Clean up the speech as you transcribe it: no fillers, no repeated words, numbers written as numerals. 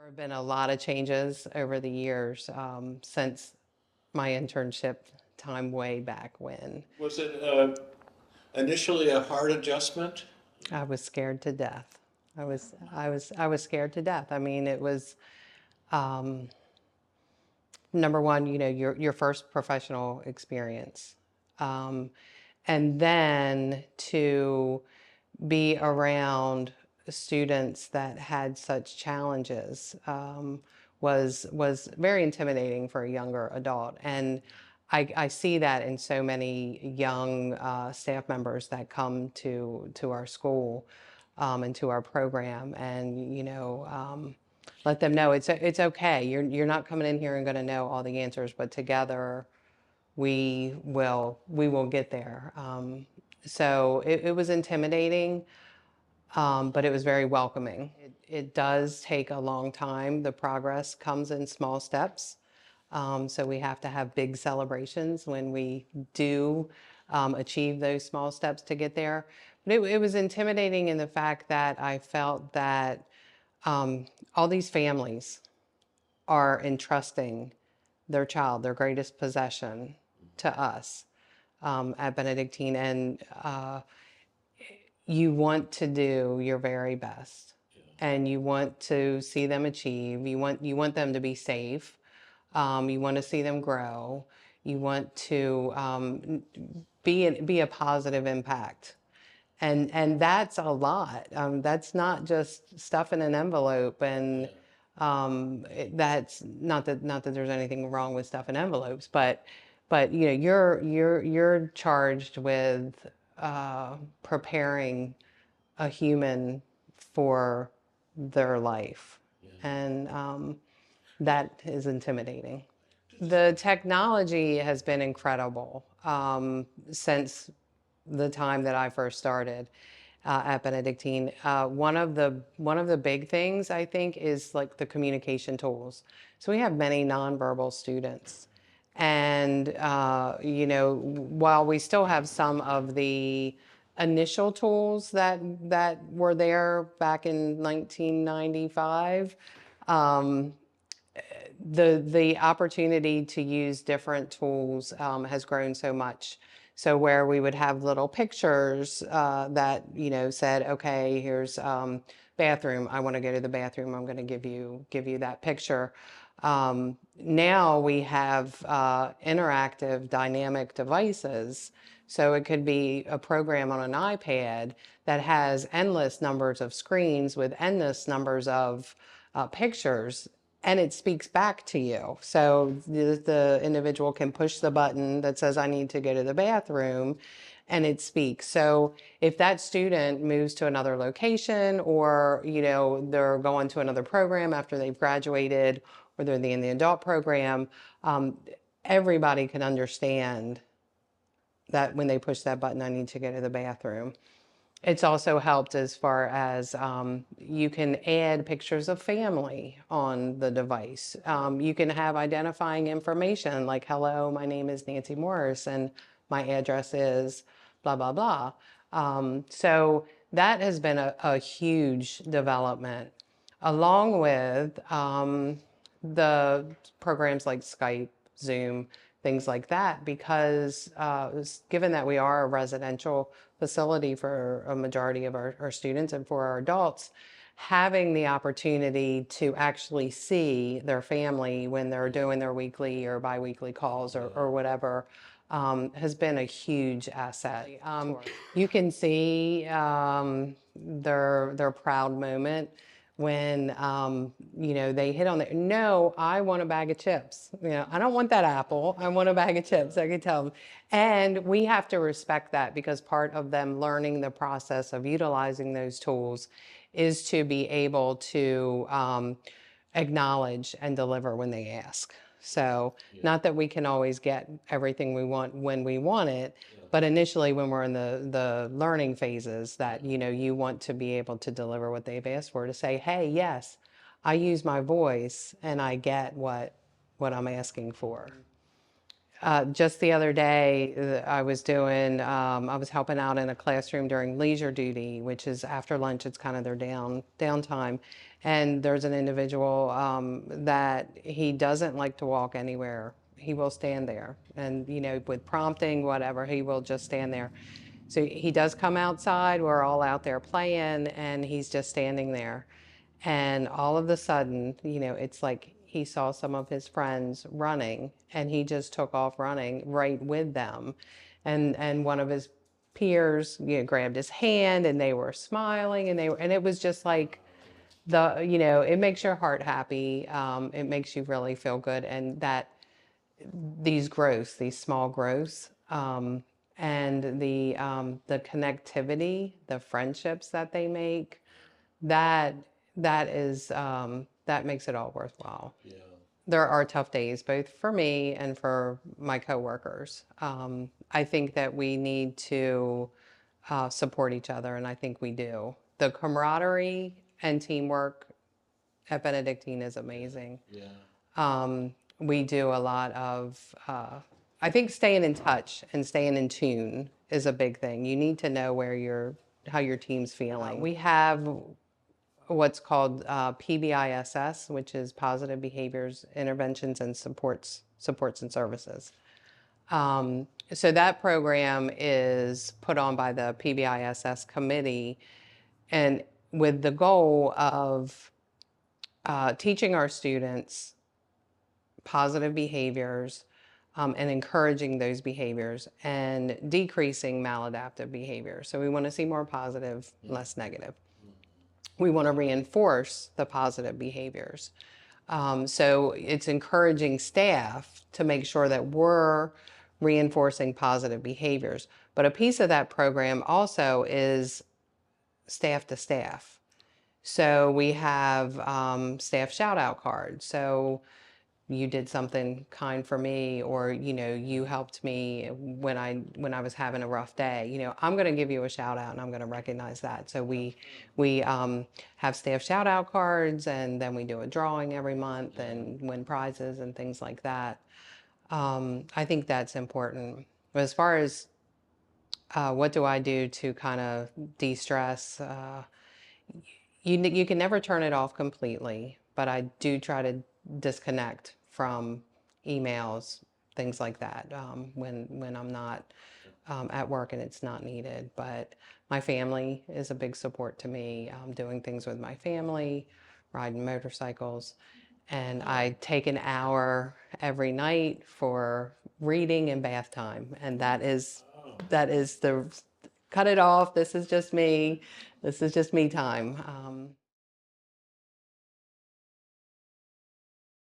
There have been a lot of changes over the years since my internship time way back when. Was it initially a hard adjustment? I was scared to death. I was scared to death. I mean, it was number one, your first professional experience, um, and then to be around students that had such challenges was very intimidating for a younger adult. And I see that in so many young staff members that come to our school and to our program, and let them know it's okay. You're not coming in here and going to know all the answers, but together we will get there. So it was intimidating, but it was very welcoming. It does take a long time. The progress comes in small steps. So we have to have big celebrations when we do achieve those small steps to get there. But it was intimidating in the fact that I felt that all these families are entrusting their child, their greatest possession, to us at Benedictine. And you want to do your very best, and you want to see them achieve. You want them to be safe. You want to see them grow. You want to be a positive impact, and that's a lot. That's not just stuff in an envelope, and that's not that there's anything wrong with stuff in envelopes, but you're charged with preparing a human for their life, and that is intimidating. The technology has been incredible since the time that I first started at Benedictine. One of the big things I think is like the communication tools. So we have many nonverbal students, and while we still have some of the initial tools that were there back in 1995, the opportunity to use different tools has grown so much. So where we would have little pictures that said, okay, here's bathroom. I want to go to the bathroom. I'm going to give you that picture. Now we have interactive dynamic devices. So it could be a program on an iPad that has endless numbers of screens with endless numbers of pictures, and it speaks back to you. So the individual can push the button that says, I need to go to the bathroom, and it speaks. So if that student moves to another location, or they're going to another program after they've graduated, or they're in the adult program, everybody can understand that when they push that button, I need to go to the bathroom. It's also helped as far as you can add pictures of family on the device. You can have identifying information like, hello, my name is Nancy Morris and my address is blah, blah, blah. So that has been a huge development, along with the programs like Skype, Zoom, things like that, because given that we are a residential facility for a majority of our students and for our adults, having the opportunity to actually see their family when they're doing their weekly or biweekly calls or whatever has been a huge asset. You can see their proud moment when they hit on it. No, I want a bag of chips. I don't want that apple. I want a bag of chips. I can tell them. And we have to respect that, because part of them learning the process of utilizing those tools is to be able to acknowledge and deliver when they ask. So not that we can always get everything we want when we want it, but initially when we're in the learning phases, that you want to be able to deliver what they've asked for, to say, hey, yes, I use my voice and I get what I'm asking for. Just the other day, I was helping out in a classroom during leisure duty, which is after lunch. It's kind of their downtime, and there's an individual that he doesn't like to walk anywhere. He will stand there, and with prompting, whatever, he will just stand there. So he does come outside. We're all out there playing, and he's just standing there. And all of a sudden, it's like he saw some of his friends running and he just took off running right with them. And one of his peers, grabbed his hand and they were smiling and it was just like it makes your heart happy. It makes you really feel good. And that these small growths, and the connectivity, the friendships that they make, that that makes it all worthwhile. Yeah. There are tough days, both for me and for my coworkers. I think that we need to support each other, and I think we do. The camaraderie and teamwork at Benedictine is amazing. Yeah. We do a lot of, I think staying in touch and staying in tune is a big thing. You need to know how your team's feeling. We have what's called PBISS, which is Positive Behaviors, Interventions, and Supports and Services. So that program is put on by the PBISS committee, and with the goal of teaching our students positive behaviors, and encouraging those behaviors and decreasing maladaptive behavior. So we want to see more positive, less negative. We want to reinforce the positive behaviors. So it's encouraging staff to make sure that we're reinforcing positive behaviors. But a piece of that program also is staff to staff. So we have staff shout out cards. So you did something kind for me, or you helped me when I was having a rough day. I'm going to give you a shout out and I'm going to recognize that. So we have staff shout out cards, and then we do a drawing every month and win prizes and things like that. I think that's important. But as far as what do I do to kind of de-stress, you can never turn it off completely, but I do try to disconnect from emails, things like that, when I'm not at work and it's not needed. But my family is a big support to me. Doing things with my family, riding motorcycles, and I take an hour every night for reading and bath time, and that is the cut it off. This is just me. This is just me time.